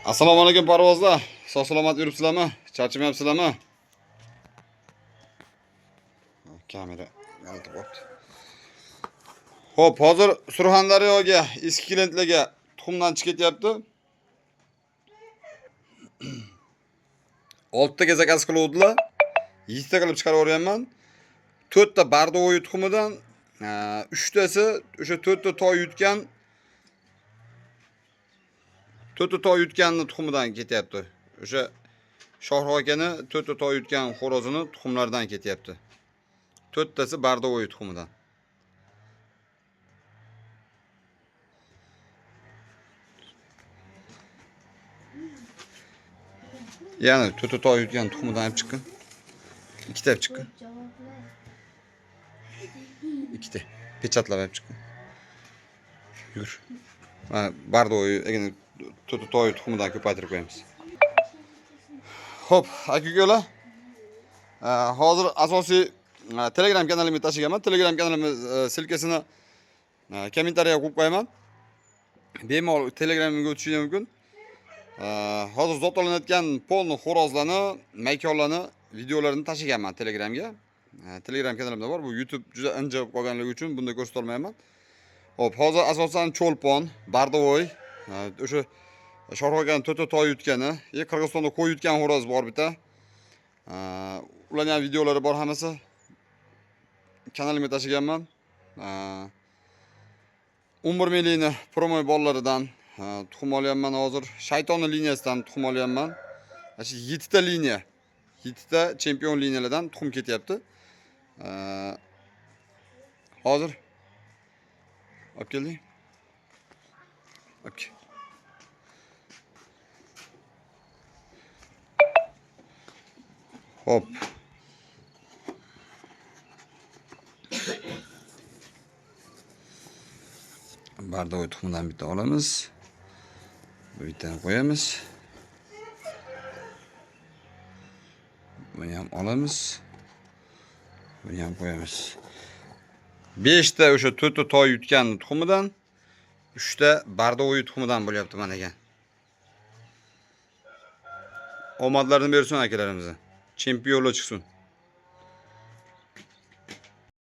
Assalomu alaykum parvozlar. Sog' salomat yuribsizlarmi? Charchamayapsizlarmi? Kamera yaltib o'tdi. Xo'p, hozir Surxondaryoga eski klientlarga tuxumdan chiqib ketyapti. 6 ta zakaz qiluvdilar. 7 ta qilib chiqarib o'rganman. 4 ta bardovoy tuxumidan, 3 tasi o'sha 4 ta toy yutgan 4 ta toy yutganni tuxumidan ketyapti. O'sha Shohruh akani 4 ta toy yutgan xo'rozini tuxumlardan ketyapti. 4 tasi bardovoy tuxumidan. Yani 4 ta toy yutgan tuxumidan olib chiqqan. 2 ta olib chiqqan. 2 ta pechatlab olib chiqqan. Yur. Bardovoy, endi 4 ta toy tuxumidan ko'paytirib qo'yamiz. Xo'p, aka-ukalar, hozir asosiy Telegram kanalimga tashigaman. Telegram kanalimiz silkasini kommentariyaga qo'yib qo'yaman. Bemalol Telegramga o'tishingiz mumkin. Hozir zotolanayotgan polni xo'rozlarni, maykonlarni videolarini tashiganman Telegramga. Telegram kanalimda bor. Bu YouTube juda inja bo'lib qolganligi uchun bunda ko'rsata olmayman. Xo'p, hozir asosan cho'lpon, bardovoy, o'sha Shohruhgan 4 ta toy yutgani, Qirg'izistonda qo'y yutgan xo'roz bor bitta. Ularning ham videolari bor hammasi. Kanalimga tashiganman. 11 millini promoy bollaridan tuxum olyapman hozir. Shaytonni liniyasidan tuxum olyapman. 7 ta liniya, 7 ta chempion liniyalardan tuxum ketyapti. Hozir olib kelding? Okay. Hop. Bardovoy tuxumdan bitta olamiz. Bu bittani qo'yamiz. Buni ham olamiz. Buni ham qo'yamiz. 5 ta o'sha 4 ta toy yutgan tuxumidan, 3 ta bardovoy tuxumidan bo'lyapti mana ekan. Omadlarini bersin akalarimizga. Chempionlar chiqsin.